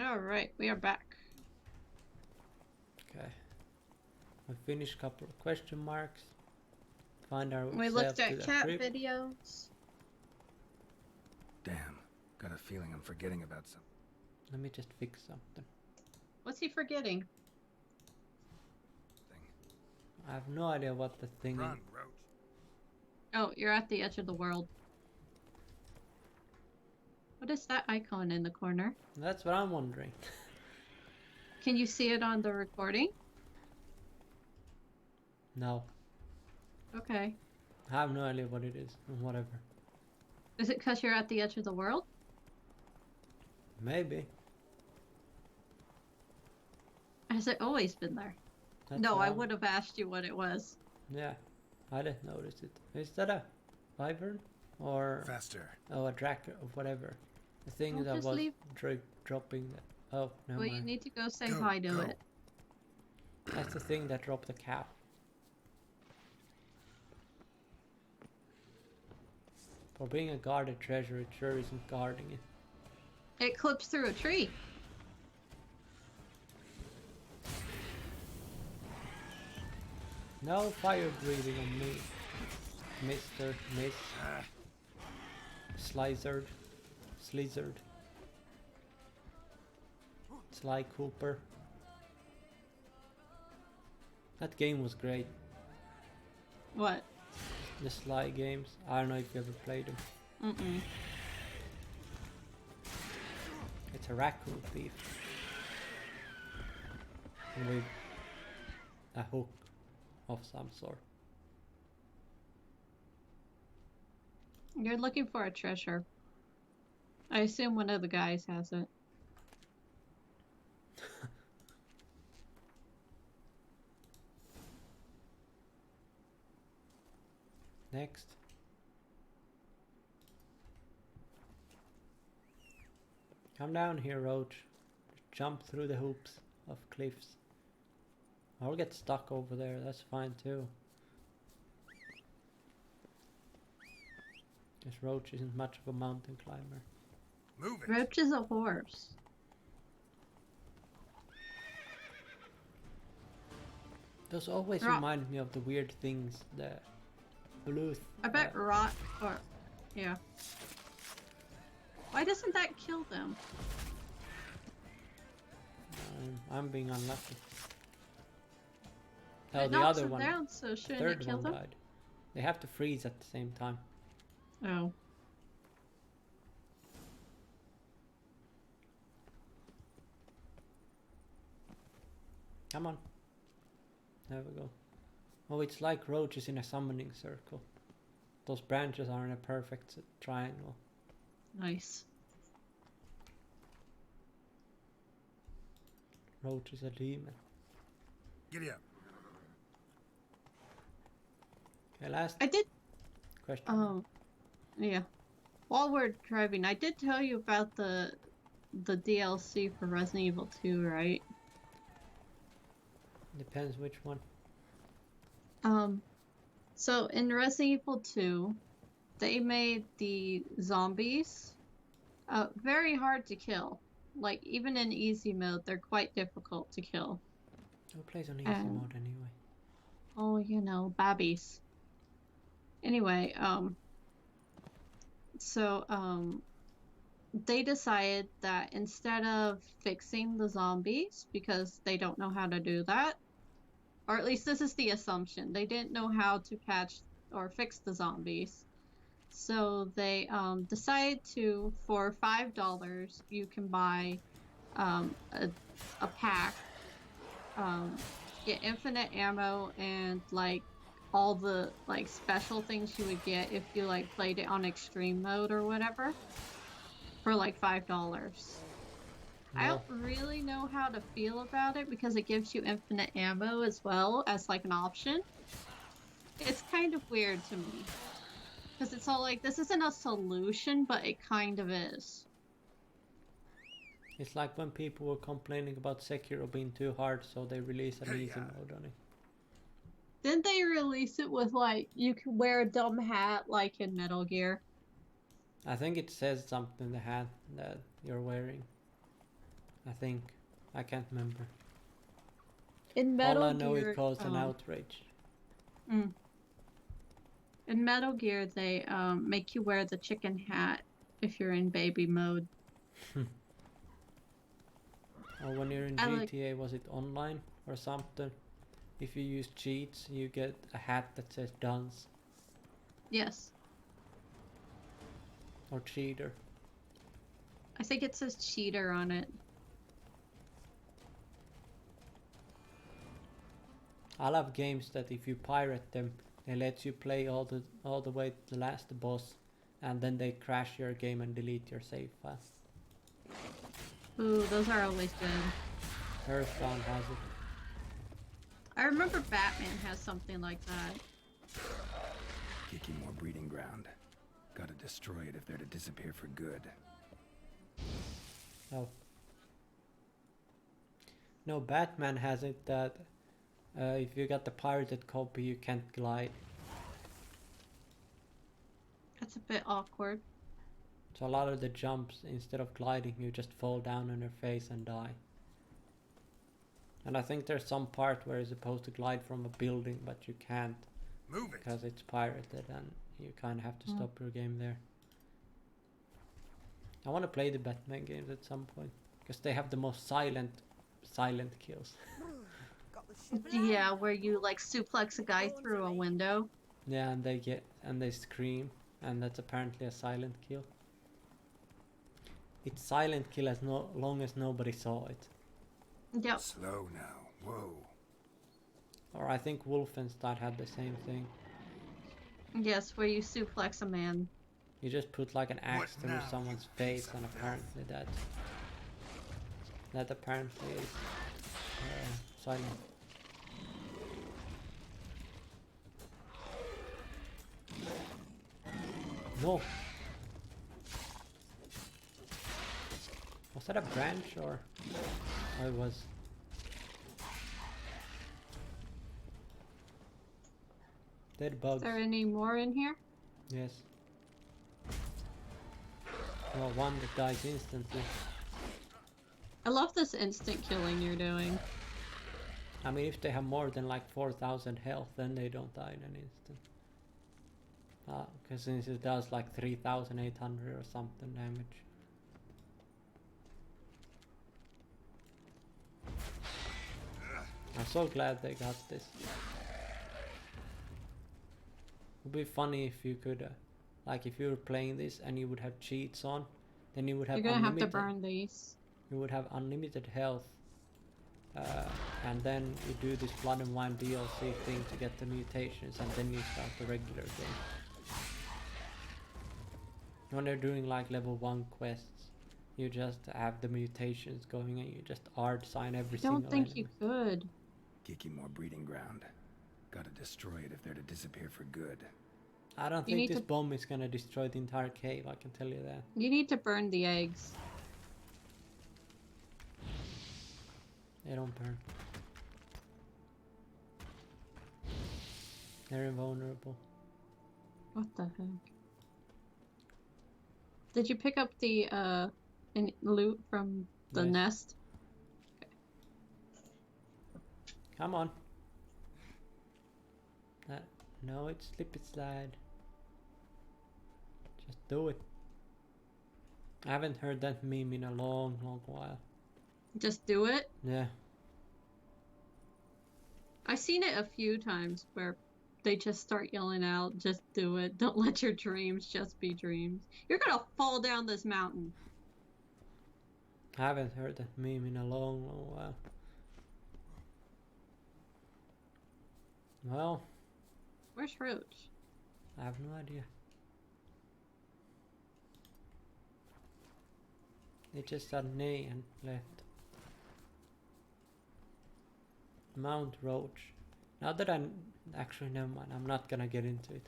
Alright, we are back. Okay. We finished a couple of question marks. Find We looked ourselves to at the cat crypt. videos. Damn. Got a feeling I'm forgetting about something. Let me just fix something. What's he forgetting? I have no idea what the thing Run, is. Roach. Oh, you're at the edge of the world. What is that icon in the corner? That's what I'm wondering. Can you see it on the recording? No. Okay. I have no idea what it is. Whatever. Is it because you're at the edge of the world? Maybe. Has it always been there? That's No, what I I'm- would have asked you what it was. Yeah. I didn't notice it. Is that a wyvern? Or Faster. a tracker or whatever? The thing Don't that just was leave. dropping the... Oh, never Well, you mind. need to go say Go, hi to go. it. That's the thing that dropped the cow. For being a guarded treasure, it sure isn't guarding it. It clips through a tree. No fire breathing on me, Mr. Miss Slizzard. Sly Cooper. That game was great. What? The Sly games. I don't know if you ever played them. Mm-mm. It's a raccoon thief. With a hook of some sort. You're looking for a treasure. I assume one of the guys has it. Next. Come down here, Roach. Jump through the hoops of cliffs. I'll get stuck over there, that's fine too. This Roach isn't much of a mountain climber. Move it. Roach is a horse. Those always Rock. remind me of the weird things, the blue... I bet rock or... Yeah. Why doesn't that kill them? I'm being unlucky. It Oh, the knocks other them one, down, so shouldn't third it kill one them? died. They have to freeze at the same time. Oh. Come on. There we go. Oh, it's like roaches in a summoning circle. Those branches are in a perfect triangle. Nice. Roach is a demon. Giddy up. Okay, last I did... question. Yeah. While we're driving, I did tell you about the DLC for Resident Evil 2, right? Depends which one. So in Resident Evil 2, they made the zombies very hard to kill. Like, even in easy mode, they're quite difficult to kill. Who plays on easy mode anyway? Oh, you know, babbies. Anyway, they decided that instead of fixing the zombies, because they don't know how to do that, or at least this is the assumption, they didn't know how to patch or fix the zombies. So they decided to, for $5, you can buy a pack, get infinite ammo and like all the like special things you would get if you like played it on extreme mode or whatever, for like $5. I don't really know how to feel about it because it gives you infinite ammo as well as like an option. It's kind of weird to me. Because it's all like, this isn't a solution, but it kind of is. It's like when people were complaining about Sekiro being too hard, so they released an easy mode on it. Didn't they release it with like, you can wear a dumb hat like in Metal Gear? I think it says something in the hat that you're wearing. I think. I can't remember. In All Metal I know Gear, it caused an outrage. mm. In Metal Gear, they make you wear the chicken hat if you're in baby mode. Or when you're in I like- GTA, was it online or something? If you use cheats, you get a hat that says dunce Yes, or cheater. I think it says cheater on it. I love games that if you pirate them, they let you play all the way to the last boss, and then they crash your game and delete your save file. Ooh, those are always good. Earthbound has it. I remember Batman has something like that. Kiki more breeding ground. Gotta destroy it if they're to disappear for good. Oh. No, Batman has it that if you got the pirated copy, you can't glide. That's a bit awkward. So a lot of the jumps, instead of gliding, you just fall down on your face and die. And I think there's some part where you're supposed to glide from a building, but you can't Move it. because it's pirated, and you kind of have to stop your game there. I want to play the Batman games at some point because they have the most silent kills. Yeah, where you like suplex a guy through a window. Yeah, and they scream, and that's apparently a silent kill. It's silent kill as long as nobody saw it. Yep. Slow now. Whoa. Or I think Wolfenstein had the same thing. Yes, where you suplex a man. You just put like an axe What through now, someone's you face, piece of and filth? apparently that apparently is silent. No. Was that a branch or it was? Dead bugs. Is there any more in here? Yes. Well, one that dies instantly. I love this instant killing you're doing. I mean, if they have more than like 4,000 health, then they don't die in an instant. Because since it does like 3,800 or something damage. I'm so glad they got this. It would be funny if you could, like if you were playing this and you would have cheats on, then you would have You're gonna have unlimited. to burn these. You would have unlimited health, and then you do this Blood and Wine DLC thing to get the mutations, and then you start the regular game. When they're doing like level 1 quests, you just have the mutations going and you just art sign every I single don't think enemy. you could. Kiki more breeding ground. Gotta destroy it if they're to disappear for good. I don't You think need this to- bomb is gonna destroy the entire cave, I can tell you that. You need to burn the eggs. They don't burn. They're invulnerable. What the heck? Did you pick up the loot from the Yes. nest? Come on. No, it's slip it slide. Just do it. I haven't heard that meme in a long while. Just do it? Yeah. I've seen it a few times where they just start yelling out, just do it. Don't let your dreams just be dreams. You're gonna fall down this mountain. I haven't heard that meme in a long while. Well, Where's Roach? I have no idea. They just said nay and left. Mount Roach. Now that actually, never mind, I'm not gonna get into it.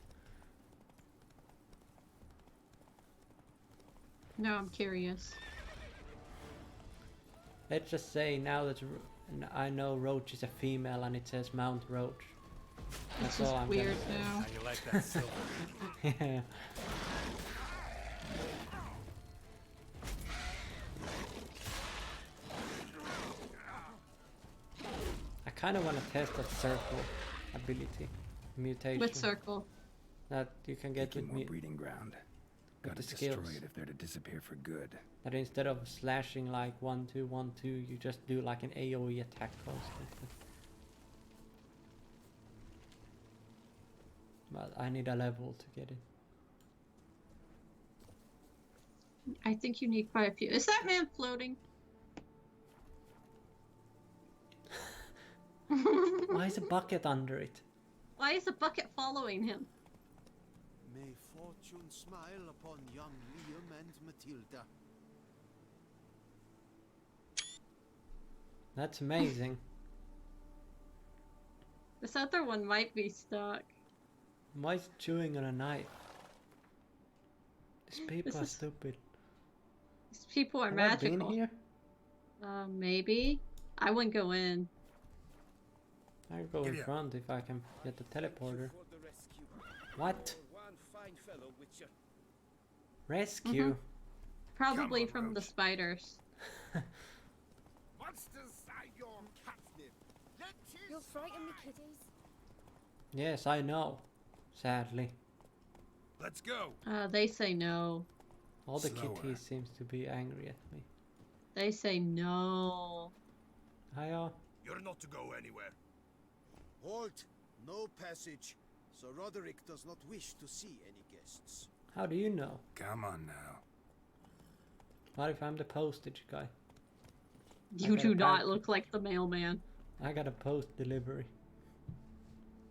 No, I'm curious. Let's just say now that I know Roach is a female and it says Mount Roach. It's That's all just I'm weird gonna now. How you like that silver? say. Yeah. kind of want to test that circle ability mutation. With circle. That you can get Taking with more me. breeding ground. With Gotta the destroy skills. it if they're to disappear for good. That instead of slashing like 1 2 1 2, you just do like an AoE attack constantly. But I need a level to get it. I think you need quite a few. Is that man floating? Why is a bucket under it? Why is a bucket following him? May fortune smile upon young Liam and Matilda. That's amazing. This other one might be stuck. Why is it chewing on a knife? These people This are is- stupid. These people are Have I magical. been here? Maybe. I wouldn't go in. I go in Giddy up. front if I can get the teleporter. For the rescue. What? One fine fellow, Witcher. Rescue? Probably on, from the Roach. spiders. Monsters are your catnip. Let You'll frighten me, kiddies. Yes, I know. Sadly. Let's go. They say no. All the Slower. kitties seems to be angry at me. They say no. Hiya. You're not to go anywhere. Halt! No passage. Sir Roderick does not wish to see any guests. How do you know? Come on now. What if I'm the postage guy? You got do a not pack. look like the mailman. I got a post delivery.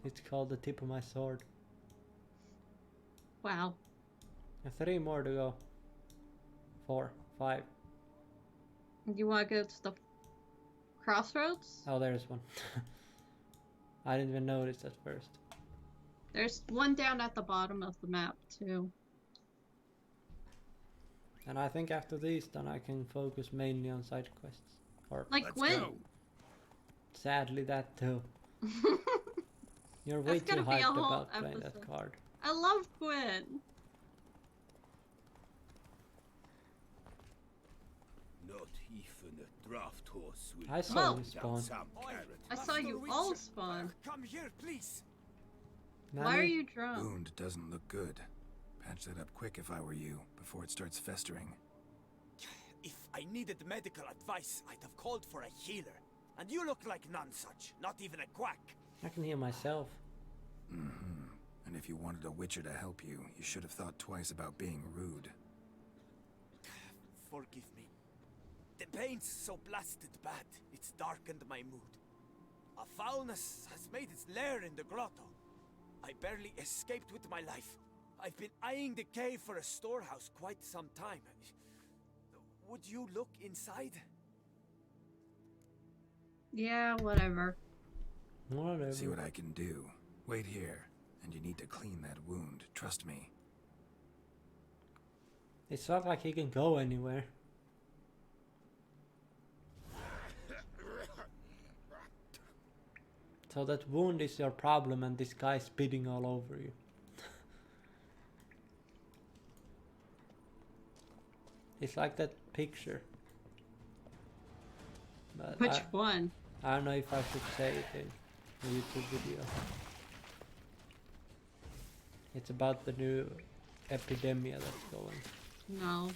It's called the tip of my sword. Wow. 3 more to go. 4, 5. You want to go to the crossroads? Oh, there's one. I didn't even notice at first. There's one down at the bottom of the map, too. And I think after these, then I can focus mainly on side quests. Or Like Let's when? go. sadly that too. You're way That's too gonna be a hyped whole about playing that episode. card. I love Gwen. Not even a draft horse will I saw Well- you spawn. some carrot. I saw you all spawn. Come here, please. Why are Nanny? you drunk? Wound doesn't look good. Patch that up quick if I were you, before it starts festering. If I needed medical advice, I'd have called for a healer. And you look like none such, not even a quack. I can heal myself. Mm-hmm. And if you wanted a Witcher to help you, you should have thought twice about being rude. Forgive me. The pain's so blasted bad, it's darkened my mood. A foulness has made its lair in the grotto. I barely escaped with my life. I've been eyeing the cave for a storehouse quite some time. Would you look inside? Yeah, whatever. Whatever. See what I can do. Wait here, and you need to clean that wound, trust me. It's not like he can go anywhere. So that wound is your problem and this guy's spitting all over you. It's like that picture. But Which one? I don't know if I should say it in a YouTube video. It's about the new epidemic that's going. No.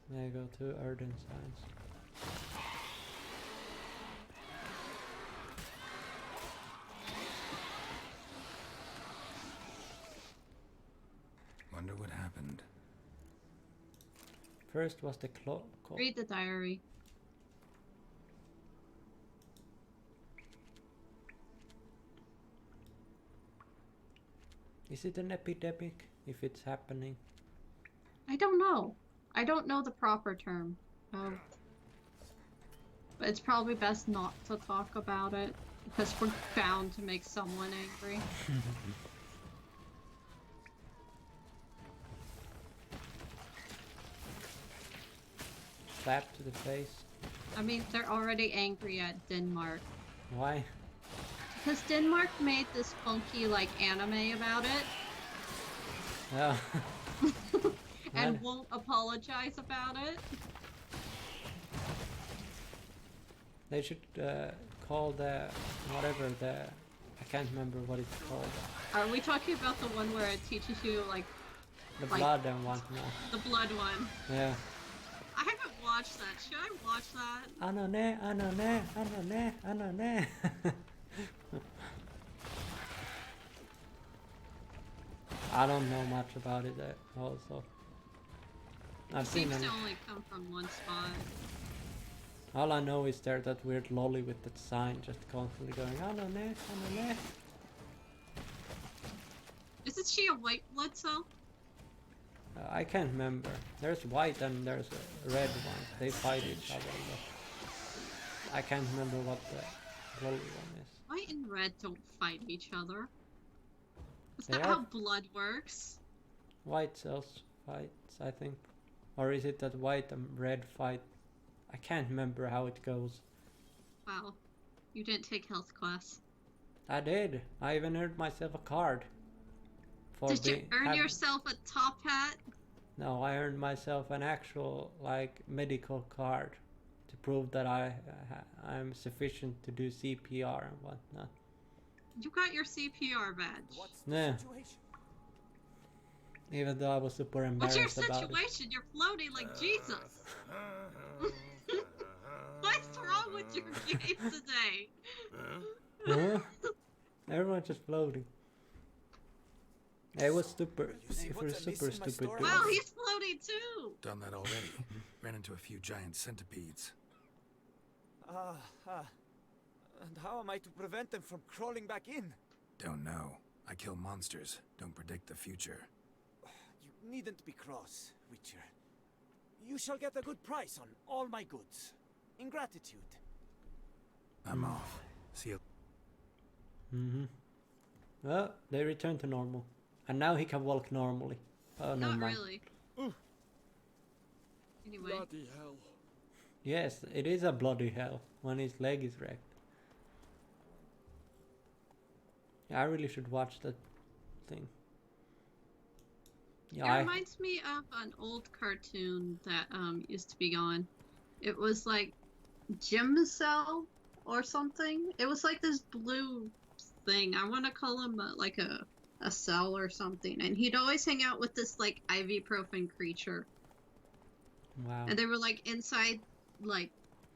There you go to Erden Science. Wonder what happened. First was the clock. Read the diary. Is it an epidemic if it's happening? I don't know. I don't know the proper term. But it's probably best not to talk about it because we're bound to make someone angry. Slap to the face. I mean, they're already angry at Denmark. Why? Because Denmark made this funky, like, anime about it Yeah. and What? won't apologize about it. They should call the whatever the I can't remember what it's called. Are we talking about the one where it teaches you like The Like- blood and whatnot. the blood one? Yeah. I haven't watched that. Should I watch that? Anone, anone, anone, anone. I don't know much about it also. I've It seen seems to them. only come from one spot. All I know is there's that weird lolly with that sign just constantly going anone, anone. Isn't she a white blood cell? I can't remember. There's white and there's a red one. They fight each other. But I can't remember what the lolly one is. White and red don't fight each other. Is They that are- how blood works? White cells fights, I think. Or is it that white and red fight? I can't remember how it goes. Wow. You didn't take health class. I did. I even earned myself a card. For Did you being- earn have- yourself a top hat? No, I earned myself an actual like medical card to prove that I'm sufficient to do CPR and whatnot. You got your CPR badge. What's the Yeah. situation? Even though I was super What's your embarrassed about it. situation? You're floating like Jesus. What's wrong with your game today? Huh? Everyone's just floating. It was super. You see It what's was amiss super in my stupid. story? Well, he's floating too. Done that already. Ran into a few giant centipedes. And how am I to prevent them from crawling back in? Don't know. I kill monsters. Don't predict the future. You needn't be cross, Witcher. You shall get a good price on all my goods. In gratitude. I'm off. See you. Well, they returned to normal, and now he can walk normally. Oh, no, Not mind. really. Anyway, Bloody hell. Yes, it is a bloody hell when his leg is wrecked. Yeah, I really should watch that thing. it Yeah, reminds me of an old cartoon that used to be on. It was like Jim Cell or something. It was like this blue thing. I want to call him like a cell or something. And he'd always hang out with this like ibuprofen creature. wow. And they were like inside like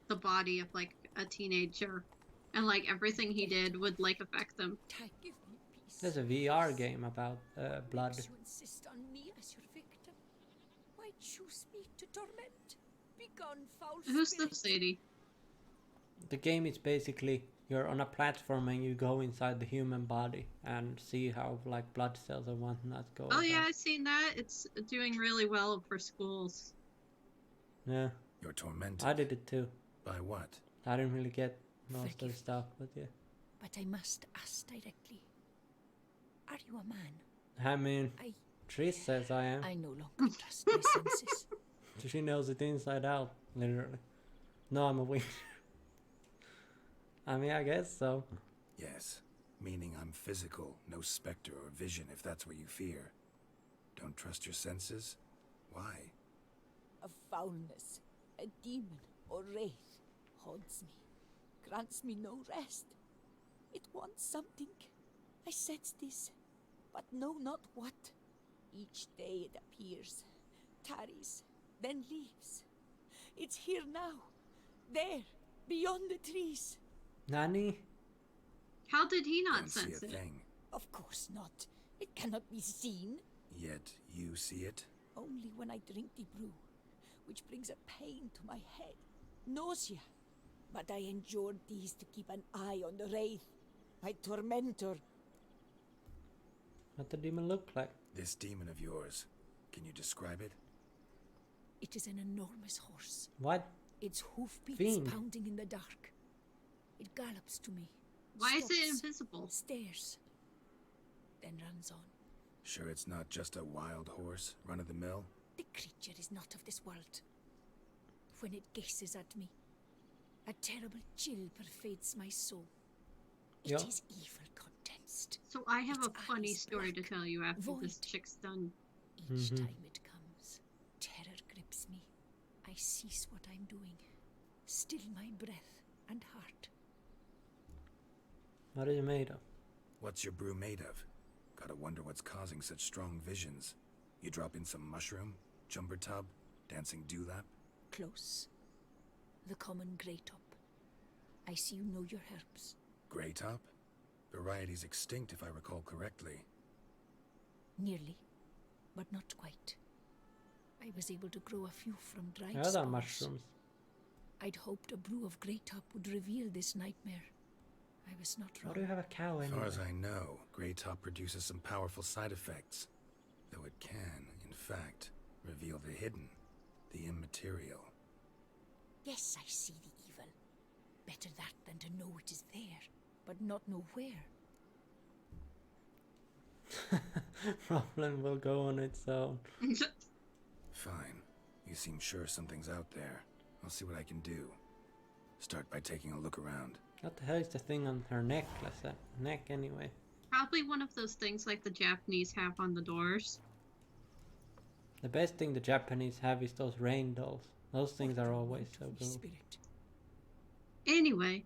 the body of like a teenager. And like everything he did would like affect them. Give me peace. There's a VR game about blood. You insist on me as your victim. Why choose me to torment? Begone, foul Who's spirit. this lady? The game is basically you're on a platform and you go inside the human body and see how like blood cells and whatnot go. Oh yeah, about. I've seen that. It's doing really well for schools. Yeah, You're tormented. I did it too. By what? I didn't really get most of the Forgive stuff, but yeah. But I must ask directly. Are you a man? I mean, I Trish says I am. I no longer trust my senses. She knows it inside out, literally. No, I'm a witch. I mean, I guess so. Yes. Meaning I'm physical, no specter or vision if that's what you fear. Don't trust your senses? Why? A foulness, a demon or wraith haunts me, grants me no rest. It wants something. I sense this, but know not what. Each day it appears, tarries, then leaves. It's here now, there, beyond the trees. Nani? How did he not Don't see sense a it? thing. Of course not. It cannot be seen. Yet you see it? Only when I drink the brew, which brings a pain to my head, nausea. But I endured these to keep an eye on the wraith, my tormentor. What the demon look like? This demon of yours, can you describe it? It is an enormous horse, What? its hoofbeats Fiend. pounding in the dark. It gallops to me. Why is it stops, invisible? Stares, then runs on. Sure it's not just a wild horse, run-of-the-mill? The creature is not of this world. When it gazes at me, a terrible chill pervades my soul. It Yeah. is evil condensed. So I have Its a funny eyes story to black, tell you after this void. chick's done. Each time it comes, terror grips me. I cease what I'm doing, still my breath, and heart. What is it made of? What's your brew made of? Gotta wonder what's causing such strong visions. You drop in some mushroom, jumper tub, dancing dewlap? Close. The common grey top. I see you know your herbs. Grey top? Variety's extinct if I recall correctly. Nearly, but not quite. I was able to grow a few from dried Other spores. mushrooms. I'd hoped a brew of grey top would reveal this nightmare. I was not Why wrong. do you have a cow As anyway? far as I know, Grey top produces some powerful side effects. Though it can, in fact, reveal the hidden, the immaterial. Yes, I see the evil. Better that than to know it is there, but not know where. Problem will go on its own. Fine. You seem sure something's out there. I'll see what I can do. Start by taking a look around. What the hell is the thing on her necklace? Neck anyway. Probably one of those things like the Japanese have on the doors. The best thing the Japanese have is those rain dolls. Those things are always so Wonderful cool. spirit. Anyway,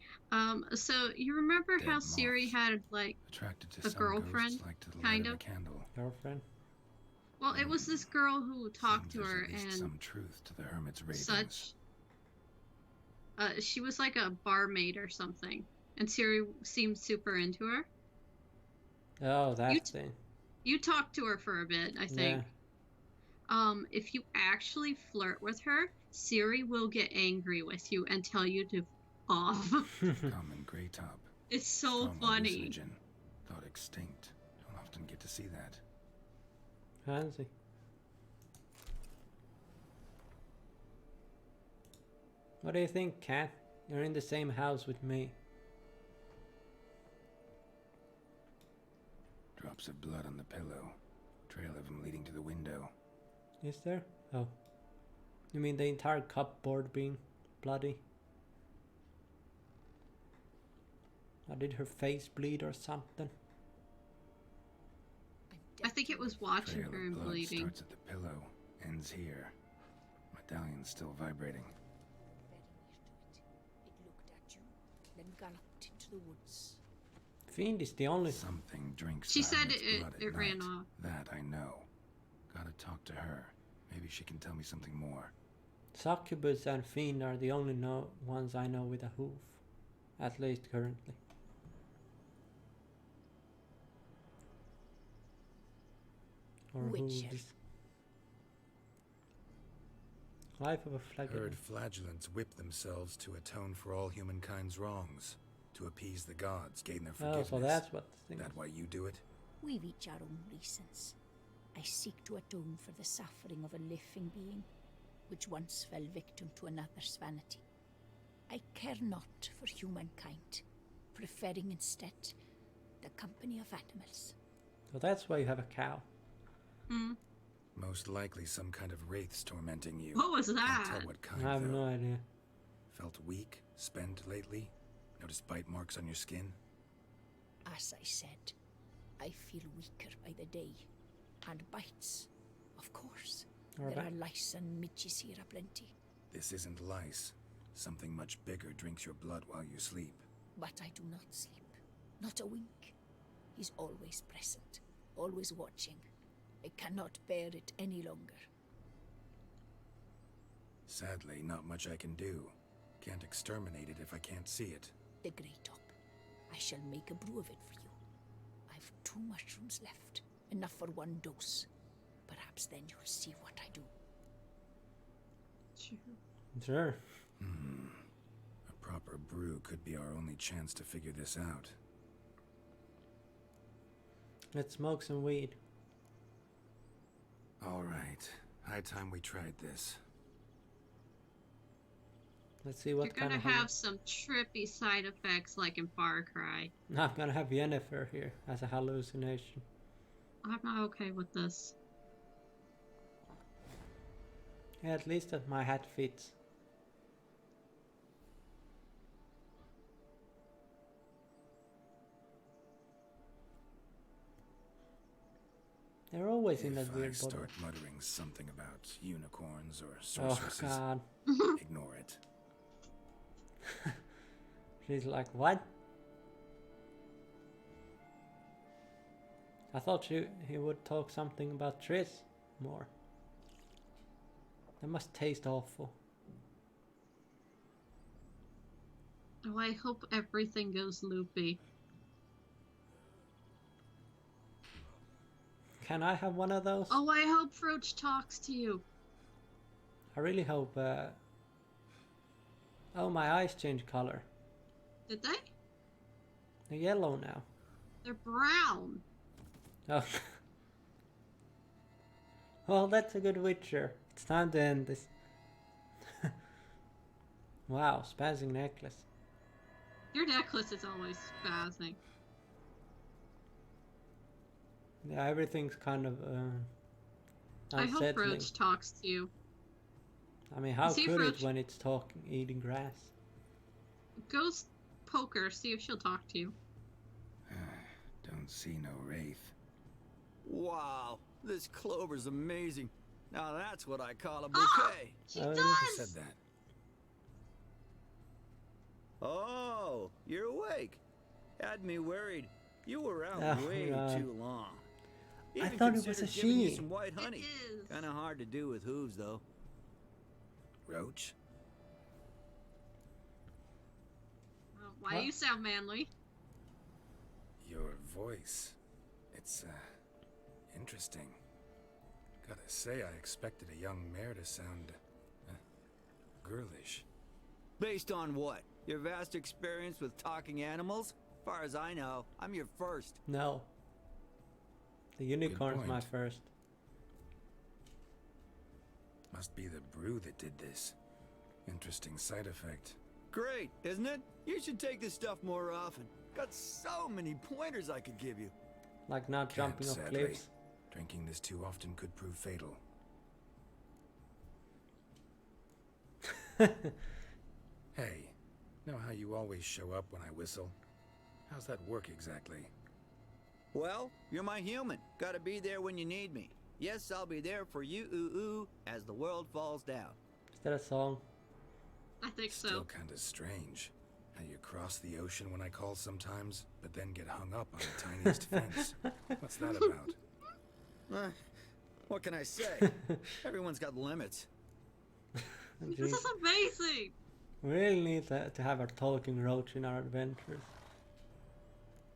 so you remember Dead how Siri moths. had like Attracted to A some girlfriend, ghosts like to the kind light of of. a candle. Girlfriend? well, it was this girl who talked to Seems her there's at least and some truth to the hermit's ravings. such. She was like a barmaid or something, and Siri seemed super into her. Oh, that You thing. You talked to her for a bit, I think. If you actually flirt with her, Siri will get angry with you and tell you to f off. Common Grey top. It's so Strong funny. hallucinogen. Thought extinct. Don't often get to see that. Fancy. What do you think, Cat? You're in the same house with me. Drops of blood on the pillow. Trail of him leading to the window. Is there? Oh. You mean the entire cupboard being bloody? Or did her face bleed or something? I think it was watching Trail her of and blood bleeding. starts at the pillow, ends here. Medallion's still vibrating. Very near to it. It looked at you, then galloped into the woods. Fiend is the only... Something drinks She the said hermit's blood at it ran night. off. That I know. Gotta talk to her. Maybe she can tell me something more. Succubus and Fiend are the only ones I know with a hoof. At least currently. Or Witcher. hooves. Life of a flagon. Heard flagellants whip themselves to atone for all humankind's wrongs. To appease the gods, gain their Oh, forgiveness. so that's what the thing That is. why you do it? We've each our own reasons. I seek to atone for the suffering of a living being, which once fell victim to another's vanity. I care not for humankind, preferring instead the company of animals. So that's why you have a cow. Hmm. Most likely some kind of wraiths tormenting you. What was Can't that? tell what kind, I have though. no idea. Felt weak, spent lately? Noticed bite marks on your skin? As I said, I feel weaker by the day. And bites, of course. There Alright. are lice and midges here aplenty. This isn't lice. Something much bigger drinks your blood while you sleep. But I do not sleep. Not a wink. He's always present, always watching. I cannot bear it any longer. Sadly, not much I can do. Can't exterminate it if I can't see it. The grey top. I shall make a brew of it for you. I've 2 mushrooms left. Enough for 1 dose. Perhaps then you'll see what I do. Sure. A proper brew could be our only chance to figure this out. Let's smoke some weed. Alright, high time we tried this. Let's see You're what kind gonna of... have some trippy side effects like in Far Cry. I'm gonna have Yennefer here as a hallucination. I'm not okay with this. Yeah, at least that my hat fits. They're always in that If I weird bottle. start muttering something about unicorns or Oh sorceresses, god. ignore it. She's like, what? I thought he would talk something about Triss more. That must taste awful. Oh, I hope everything goes loopy. Can I have one of those? Oh, I hope Roach talks to you. I really hope. Oh, my eyes changed color. Did they? They're yellow now. They're brown. Oh. Well, that's a good Witcher. It's time to end this. Wow, spazzing necklace. Your necklace is always spazzing. Yeah, everything's kind of I hope unsettling. Roach talks to you. I mean, how See if could it Roach- when it's talking, eating grass? Go poke her, see if she'll talk to you. Don't see no wraith. Wow, this clover's amazing. Now that's what I call a Ah! bouquet. She Oh, does! Who said that? Oh, you're awake. Had me worried. You were out Oh, way God. too long. I Even thought it was a considered giving you she. some white It honey. is. Kind of hard to do with hooves, though. Roach? Why What? you sound manly? Your voice. It's, interesting. Gotta say, I expected a young mare to sound, girlish. Based on what? Your vast experience with talking animals? Far as I know, I'm your first. No. The unicorn's my point. first. Must be the brew that did this. Interesting side effect. Great, isn't it? You should take this stuff more often. Got so many pointers I could give you. Like not Can't, jumping off sadly. cliffs. Drinking this too often could prove fatal. Hey, know how you always show up when I whistle? How's that work exactly? Well, you're my human. Gotta be there when you need me. Yes, I'll be there for you, ooh, as the world falls down. Is that a song? I think Still so. kinda strange. How you cross the ocean when I call sometimes, but then get hung up on the tiniest fence. What's that about? What can I say? Everyone's got limits. This Jeez. is amazing! We really need to have a talking roach in our adventures.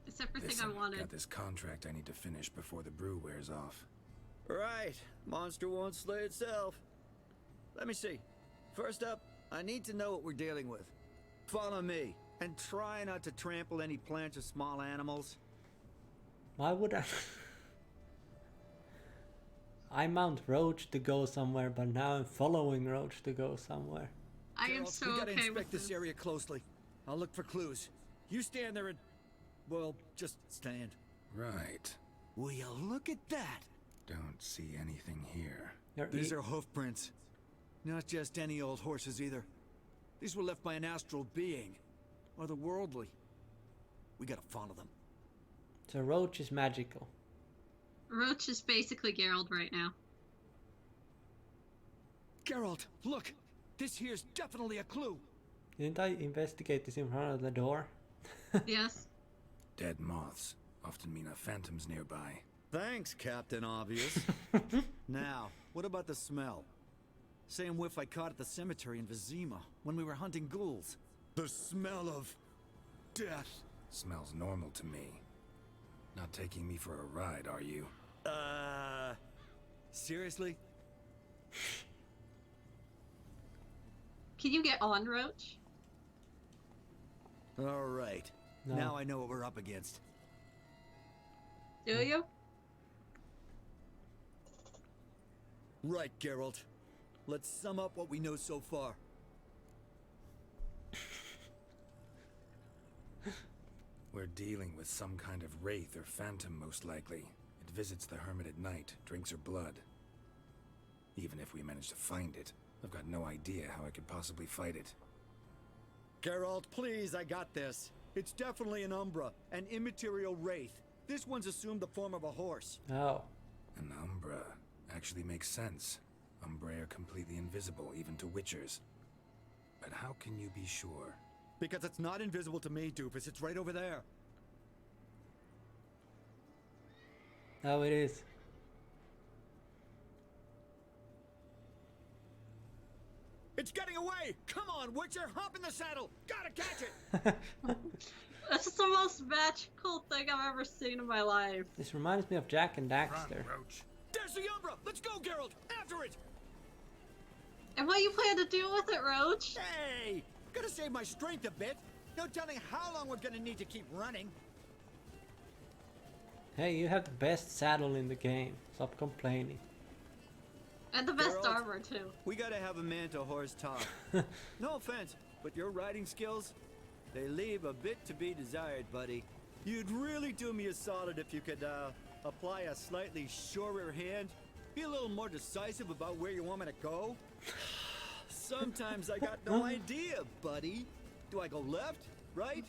It's everything Listen, I wanted. got this contract I need to finish before the brew wears off. Right. Monster won't slay itself. Let me see. First up, I need to know what we're dealing with. Follow me, and try not to trample any plants or small animals. Why would I? I mount Roach to go somewhere, but now I'm following Roach to go somewhere. I am Geralt, so we gotta okay inspect with this area closely. I'll look for clues. You stand there and... well, just stand. Right. Will you look at that? Don't see anything here. These are hoof prints. Not just any old horses either. These were left by an astral being. Otherworldly. We gotta follow them. So Roach is magical. Roach is basically Geralt right now. Geralt, look! This here's definitely a clue! Didn't I investigate this in front of the door? Yes. Dead moths often mean a phantom's nearby. Thanks, Captain Obvious. Now, what about the smell? Same whiff I caught at the cemetery in Vizima when we were hunting ghouls. The smell of... death. Smells normal to me. Not taking me for a ride, are you? Seriously? Can you get on, Roach? Alright. No. Now I know what we're up against. Do you? Right, Geralt. Let's sum up what we know so far. We're dealing with some kind of wraith or phantom, most likely. It visits the hermit at night, drinks her blood. Even if we manage to find it, I've got no idea how I could possibly fight it. Geralt, please, I got this. It's definitely an Umbra, an immaterial wraith. This one's assumed the form of a horse. Oh. An Umbra actually makes sense. Umbrae are completely invisible, even to Witchers. But how can you be sure? Because it's not invisible to me, doofus. It's right over there. Oh, it is. It's getting away! Come on, Witcher! Hop in the saddle! Gotta catch it! That's the most magical thing I've ever seen in my life. This reminds me of Jack and Run, Daxter. Roach. There's the Umbra! Let's go, Geralt! After it! And what you plan to do with it, Roach? Hey! Gotta save my strength a bit. No telling how long we're gonna need to keep running. Hey, you have the best saddle in the game. Stop complaining. And the best Geralt. armor, too. We gotta have a man-to-horse talk. No offense, but your riding skills, they leave a bit to be desired, buddy. You'd really do me a solid if you could, apply a slightly surer hand. Be a little more decisive about where you want me to go. Sometimes I got no idea, buddy. Do I go left, right,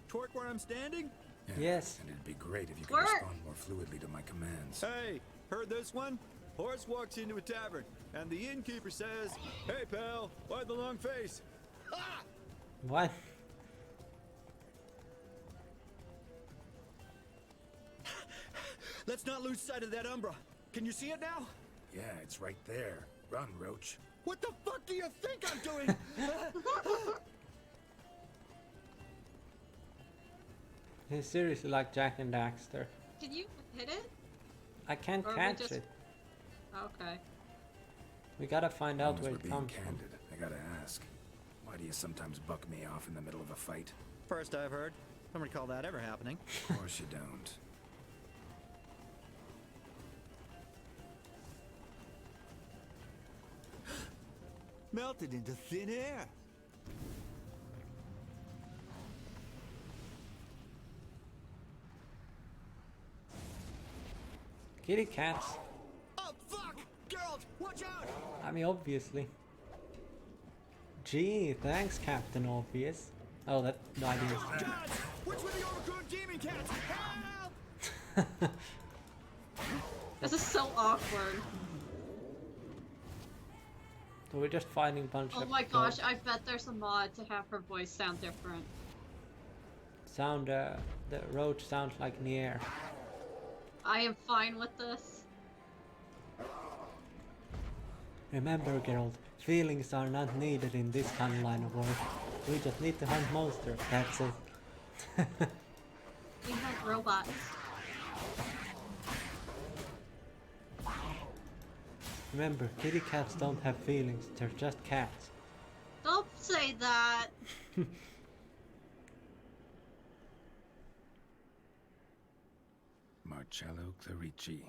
toward where I'm standing? Yeah, Yes. And it'd be great if you could Twerk. respond more fluidly to my commands. Hey, heard this one? Horse walks into a tavern, and the innkeeper says, "Hey, pal, why the long face?" Ah! What? Let's not lose sight of that Umbra. Can you see it now? Yeah, it's right there. Run, Roach. What the fuck do you think I'm doing? He's seriously like Jack and Daxter. Can you hit it? I can't Or we catch just- it. Okay. We gotta find out As where we're it being comes from. candid, I gotta ask. Why do you sometimes buck me off in the middle of a fight? First I've heard. Don't recall that ever happening. Of course you don't. Melted into thin air. Kitty cats. Oh, fuck! Geralt, watch out! I mean, obviously. Gee, thanks, Captain Obvious. Oh, that idea is. Guys, which were the overgrown demon cats? Help! This is so awkward. So we're just fighting a bunch Oh of. my gosh, I bet there's a mod to have her voice sound different. Sound. The roach sounds like in the air. I am fine with this. Remember, Geralt, feelings are not needed in this kind of line of work. We just need to hunt monsters. That's it. We have robots. Remember, kitty cats don't have feelings. They're just cats. Don't say that. Marcello Clarici,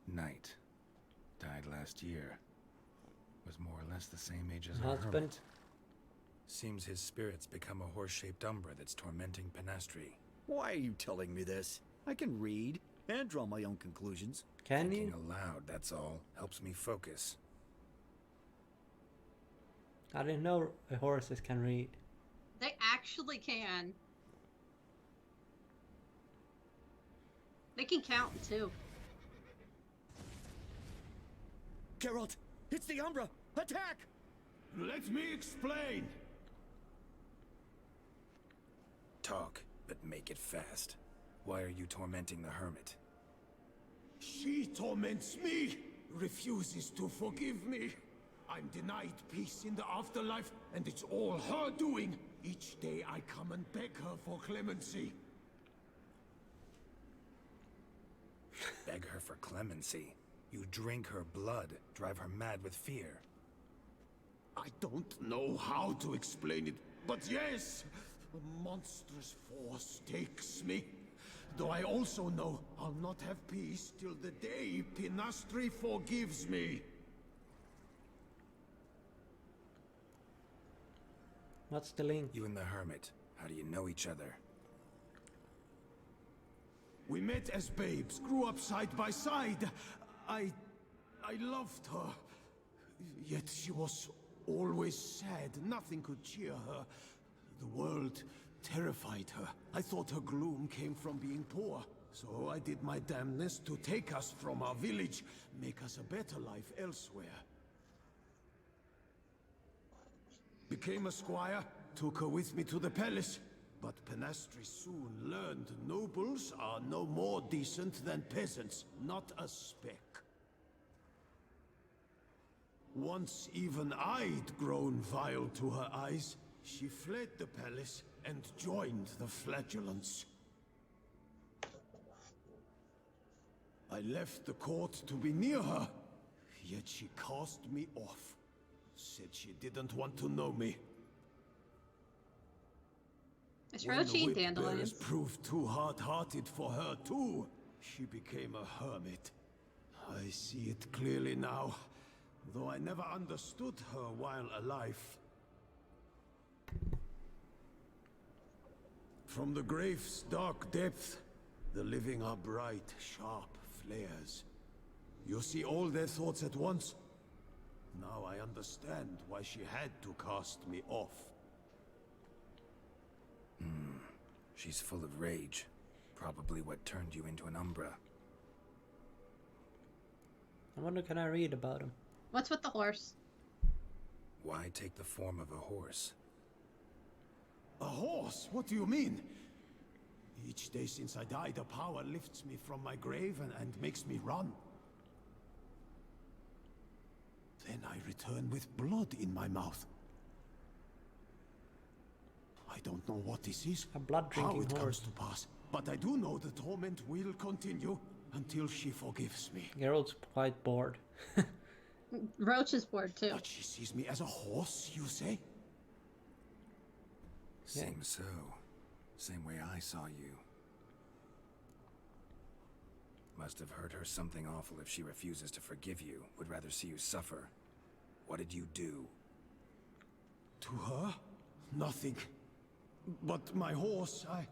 knight. Died last year. Was more or less the same age as her Husband. hermit. Seems his spirit's become a horse-shaped umbra that's tormenting Penastri. Why are you telling me this? I can read and draw my own conclusions. Can Thinking you? aloud, that's all. Helps me focus. I didn't know horses can read. They actually can. They can count too. Geralt, it's the Umbra! Attack! Let me explain. Talk, but make it fast. Why are you tormenting the hermit? She torments me, refuses to forgive me. I'm denied peace in the afterlife, and it's all her doing. Each day I come and beg her for clemency. Beg her for clemency. You drink her blood, drive her mad with fear. I don't know how to explain it, but yes, a monstrous force takes me. Though I also know I'll not have peace till the day Penastri forgives me. What's the link? You and the hermit, how do you know each other? We met as babes, grew up side by side. I loved her. Yet she was always sad. Nothing could cheer her. The world terrified her. I thought her gloom came from being poor. So I did my damnedest to take us from our village, make us a better life elsewhere. Became a squire, took her with me to the palace. But Penastri soon learned nobles are no more decent than peasants, not a speck. Once even I'd grown vile to her eyes, she fled the palace and joined the flagellants. I left the court to be near her, yet she cast me off. Said she didn't want to know me. It's When Roach the Umm whip-bearers Nice. proved too hard-hearted for her too, she became a hermit. I see it clearly now, though I never understood her while alive. From the grave's dark depth, the living are bright, sharp flares. You see all their thoughts at once? Now I understand why she had to cast me off. She's full of rage. Probably what turned you into an Umbra. I wonder, can I read about him? What's with the horse? Why take the form of a horse? A horse? What do you mean? Each day since I died, a power lifts me from my grave and makes me run. Then I return with blood in my mouth. I don't know what this is, A blood-drinking how it comes horse. to pass, but I do know the torment will continue until she forgives me. Geralt's quite bored. Roach is bored too. But she sees me as a horse, you say? Yeah. Seems so. Same way I saw you. Must have hurt her something awful if she refuses to forgive you. Would rather see you suffer. What did you do? To her? Nothing. But my horse, I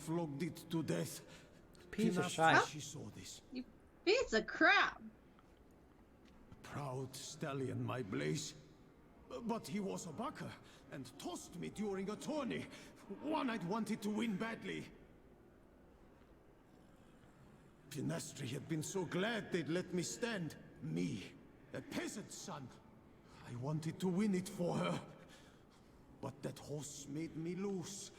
flogged it to death. Piece of Pinastra, shite. she saw this. You piece of crap. Proud stallion, my Blaze. But he was a bucker, and tossed me during a tourney. One I'd wanted to win badly. Pinastri had been so glad they'd let me stand. Me, a peasant's son. I wanted to win it for her. But that horse made me loose.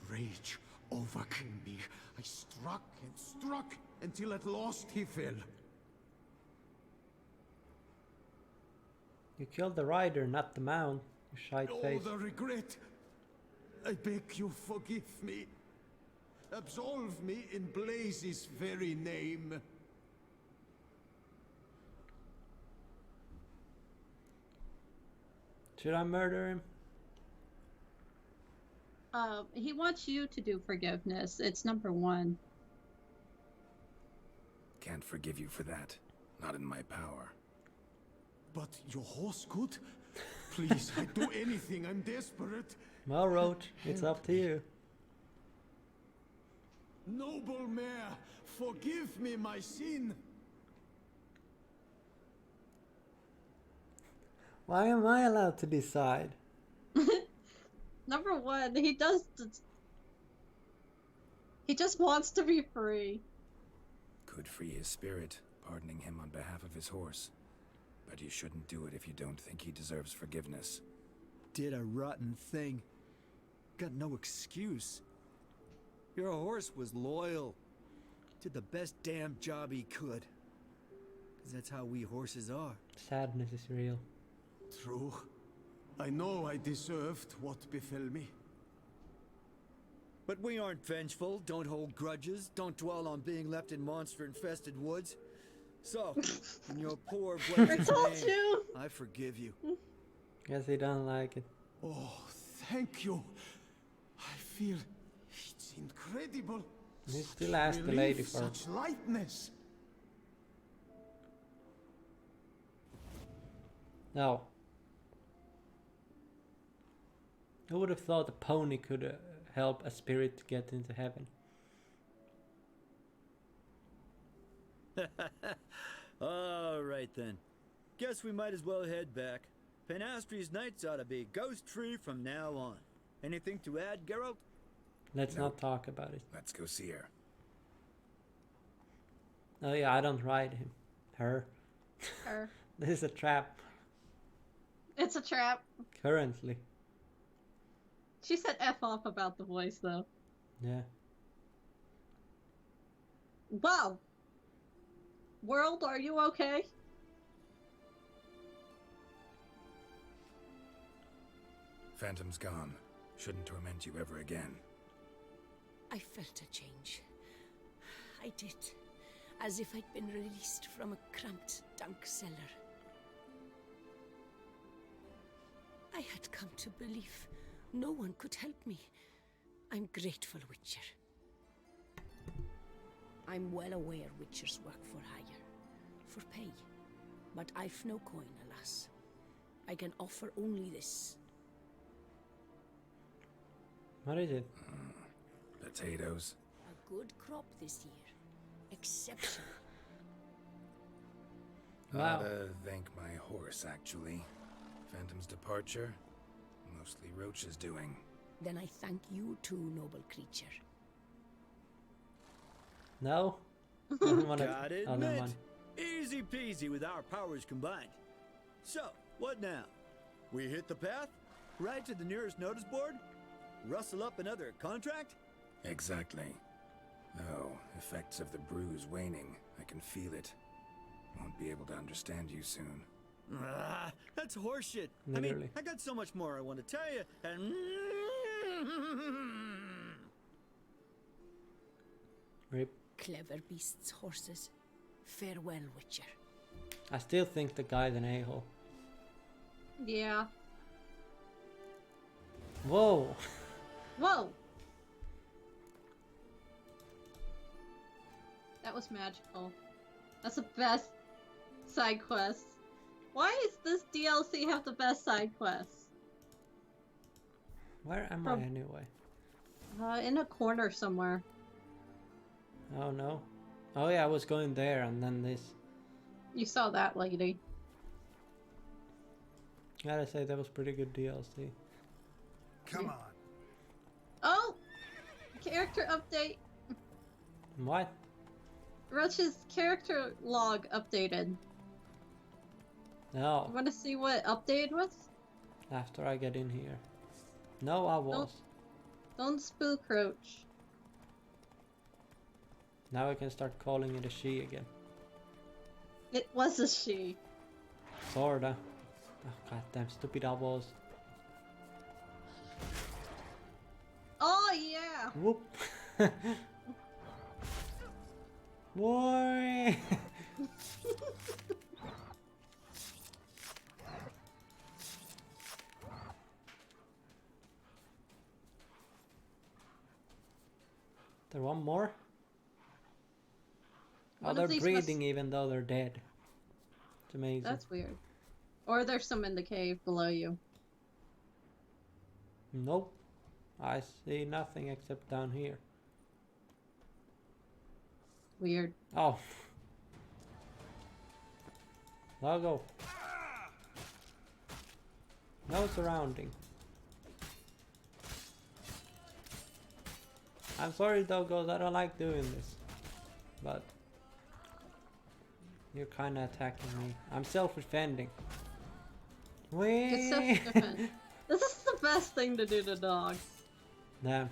Rage overcame me. I struck and struck until at last he fell. You killed the rider, not the mount. You shite Oh, face. the regret. I beg you forgive me. Absolve me in Blaze's very name. Should I murder him? He wants you to do forgiveness. It's number one. Can't forgive you for that. Not in my power. But your horse could? Please, I'd do anything. I'm desperate. Well, Roach, it's up to you. Noble mare, forgive me my sin. Why am I allowed to decide? Number one, he just wants to be free. Could free his spirit, pardoning him on behalf of his horse. But you shouldn't do it if you don't think he deserves forgiveness. Did a rotten thing. Got no excuse. Your horse was loyal. Did the best damn job he could. 'Cause that's how we horses are. Sadness is real. True. I know I deserved what befell me. But we aren't vengeful, don't hold grudges, don't dwell on being left in monster-infested woods. So, in your poor I Blaze's told name, you. I forgive you. Guess he doesn't like it. Oh, thank you. I feel it's incredible. He Such still asked the relief, lady for such lightness. No. Who would have thought a pony could help a spirit get into heaven? All right then. Guess we might as well head back. Penastri's nights ought to be ghost-free from now on. Anything to add, Geralt? Let's No. not talk about it. Let's go see her. Oh yeah, I don't ride him. Her. Or This is a trap. it's It's a trap. Currently. She said F off about the voice, though. Yeah. Wow. World, are you okay? Phantom's gone. Shouldn't torment you ever again. I felt a change. I did. As if I'd been released from a cramped, dank cellar. I had come to believe no one could help me. I'm grateful, Witcher. I'm well aware Witchers work for hire, for pay. But I've no coin, alas. I can offer only this. What is it? Potatoes. A good crop this year. Exceptional. Wow. Gotta thank my horse, actually. Phantom's departure, mostly Roach's doing. Then I thank you too, noble creature. No? I don't wanna... Gotta Oh, never admit, mind. easy peasy with our powers combined. So, what now? We hit the path? Right to the nearest notice board? Rustle up another contract? Exactly. Oh, effects of the bruise waning. I can feel it. Won't be able to understand you soon. Ah, that's horseshit. I Literally. mean, I got so much more I want to tell you, and... Rip. Clever beasts, horses. Farewell, Witcher. I still think the guy's an a-hole. Yeah. Whoa! Whoa! That was magical. That's the best side quest. Why does this DLC have the best side quests? Where am I anyway? In a corner somewhere. Oh no. Oh yeah, I was going there and then this. You saw that lady. Gotta say that was pretty good DLC. Come on. Oh! Character update. What? Roach's character log updated. No. You want to see what updated was? After I get in here. No, I was. Don't spook Roach. Now I can start calling it a she again. It was a she. Sorta. Oh, goddamn stupid elbows. Oh yeah! Whoop. Boy. There one more? Oh, One of they're these breathing must- even though they're dead. It's amazing. That's weird. Or there's some in the cave below you. Nope. I see nothing except down here. Weird. Oh. Logo. No surrounding. I'm sorry, Doggos, I don't like doing this. But you're kinda attacking me. I'm self-defending. It's Wee! self-defense. This is the best thing to do to dogs. Damn.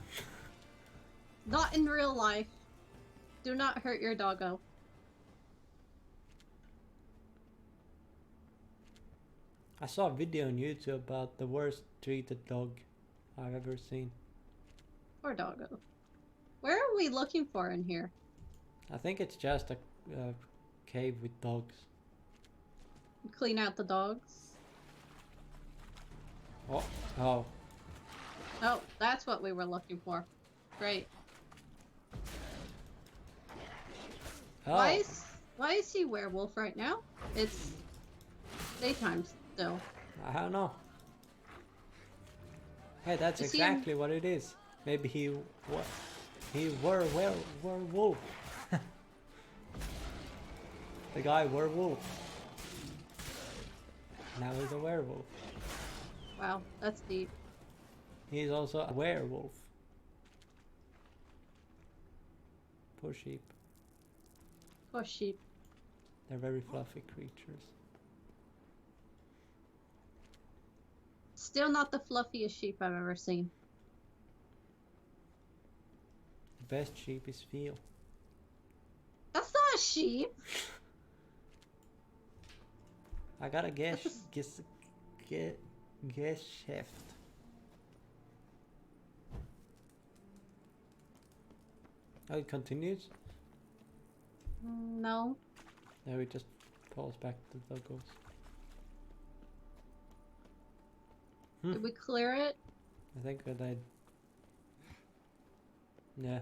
Not in real life. Do not hurt your doggo. I saw a video on YouTube about the worst treated dog I've ever seen. Poor doggo. Where are we looking for in here? I think it's just a cave with dogs. Clean out the dogs. Oh, oh. Oh, that's what we were looking for. Great. Oh. Why is he werewolf right now? It's daytime still. I don't know. Hey, that's Is he exactly what it is. Maybe he were werewolf. The guy werewolf. Now he's a werewolf. Wow, that's deep. He's also a werewolf. Poor sheep. Poor sheep. They're very fluffy creatures. Still not the fluffiest sheep I've ever seen. The best sheep is Theo. That's not a sheep. I got a guess shift. Oh, it continues? No. Yeah, we just pause back to the doggos. Did we clear it? I think I did. Yeah.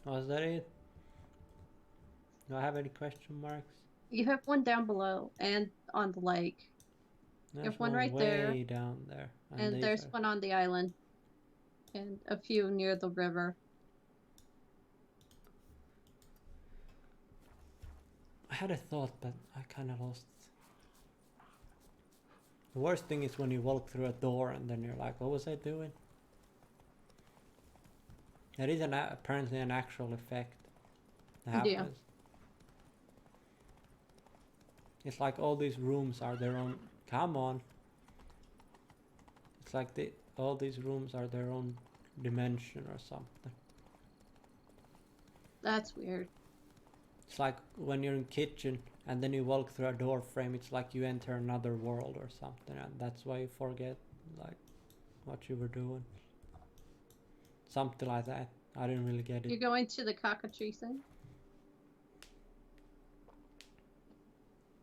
Was that it? Do I have any question marks? You have one down below and on the lake. There's have one right there. way down there. And these there's are- one on the island. And a few near the river. I had a thought, but I kind of lost. The worst thing is when you walk through a door and then you're like, what was I doing? There is apparently an actual effect that happens. Yeah. It's like all these rooms are their own. Come on. It's like all these rooms are their own dimension or something. That's weird. It's like when you're in kitchen and then you walk through a door frame, it's like you enter another world or something, and that's why you forget like what you were doing. Something like that. I didn't really get it. You're going to the cockatrice thing?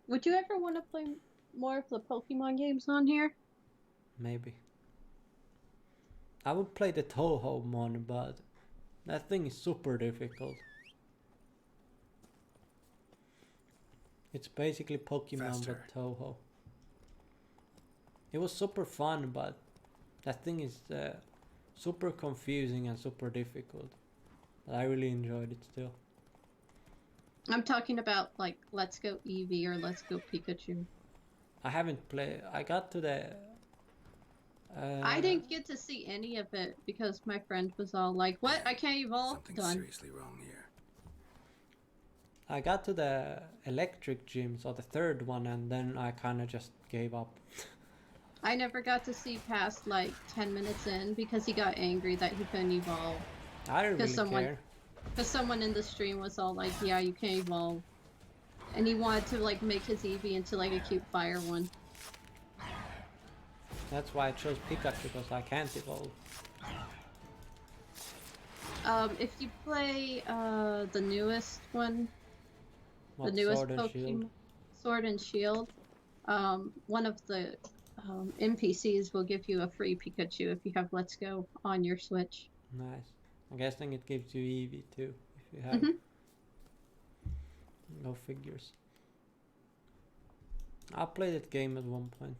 Would you ever want to play more of the Pokemon games on here? Maybe. I would play the Toho one, but that thing is super difficult. It's basically Pokemon Faster. but Toho. It was super fun, but that thing is super confusing and super difficult. But I really enjoyed it still. I'm talking about like Let's Go Eevee or Let's Go Pikachu. I haven't played. I got to the. I didn't get to see any of it because my friend was all like, "What? I can't evolve." Something's Done. seriously wrong here. I got to the electric gym, so the third one, and then I kind of just gave up. I never got to see past like 10 minutes in because he got angry that he couldn't evolve. I didn't really care. Because someone in the stream was all like, "Yeah, you can't evolve," and he wanted to like make his Eevee into like a cute fire one. That's why I chose Pikachu, because I can't evolve. If you play the newest one, What, the newest Sword and Shield? Pokemon, Sword and Shield, one of the NPCs will give you a free Pikachu if you have Let's Go on your Switch. Nice. I'm guessing it gives you Eevee too, if you have. Mhm. No figures. I'll play that game at one point.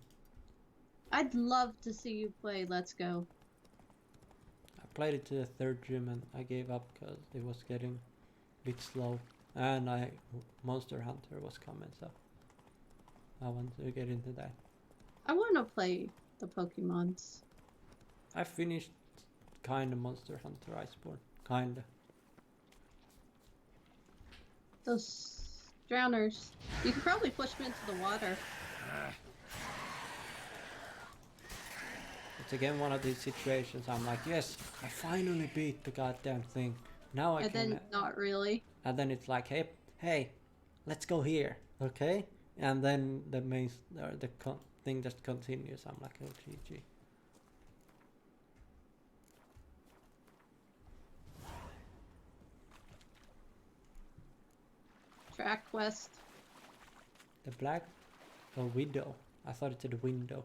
I'd love to see you play Let's Go. I played it to the third gym and I gave up because it was getting a bit slow. And Monster Hunter was coming, so I want to get into that. I want to play the Pokemons. I finished kinda Monster Hunter Iceborne. Kinda. Those drowners. You could probably push them into the water. It's again one of these situations I'm like, yes, I finally beat the goddamn thing. Now I And can... then not really. And then it's like, hey, let's go here, okay? And then the main thing just continues. I'm like, oh, GG. Track quest. The black, widow. I thought it said window.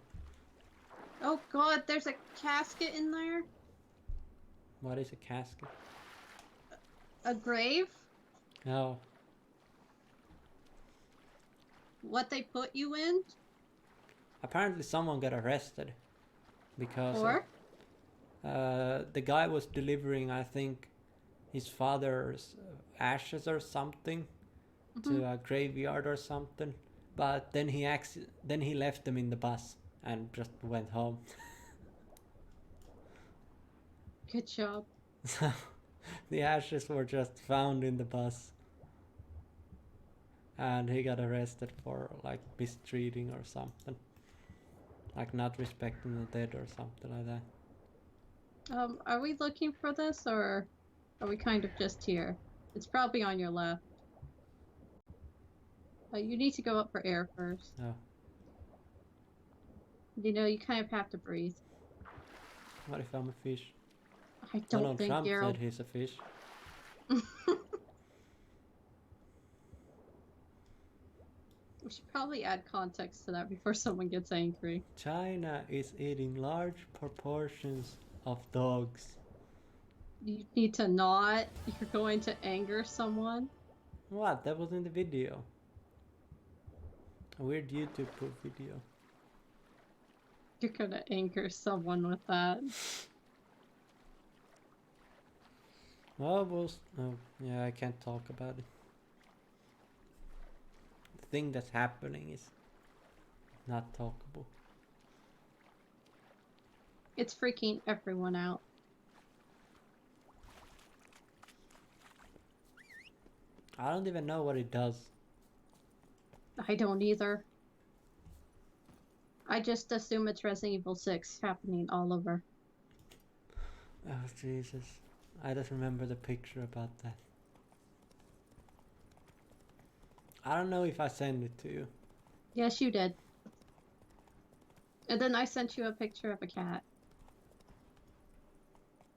Oh god, there's a casket in there? What is a casket? A grave? Oh, What they put you in? apparently someone got arrested because Or? the guy was delivering, I think, his father's ashes or something to a graveyard or something. But then he left them in the bus and just went home. Good job. So the ashes were just found in the bus. And he got arrested for like mistreating or something. Like not respecting the dead or something like that. Are we looking for this, or are we kind of just here? It's probably on your left. You need to go up for air first. Oh. You know, you kind of have to breathe. What if I'm a fish? I don't Donald think Trump you're... said he's a fish. We should probably add context to that before someone gets angry. China is eating large proportions of dogs. You need to not. You're going to anger someone. What? That was in the video. A weird YouTube proof video. You're gonna anger someone with that. Well, oh, yeah, I can't talk about it. The thing that's happening is not talkable. It's freaking everyone out. I don't even know what it does. I don't either. I just assume it's Resident Evil 6 happening all over. Oh, Jesus. I just remember the picture about that. I don't know if I sent it to you. Yes, you did. And then I sent you a picture of a cat.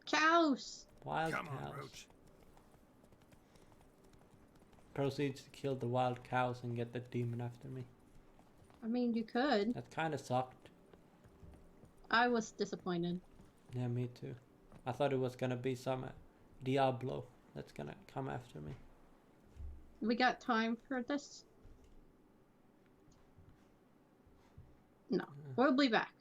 Cows! Wild Come cows. on, Roach. Proceeds to kill the wild cows and get the demon after me. I mean, you could. That kind of sucked. I was disappointed. Yeah, me too. I thought it was gonna be some Diablo that's gonna come after me. We got time for this? No. We'll be back.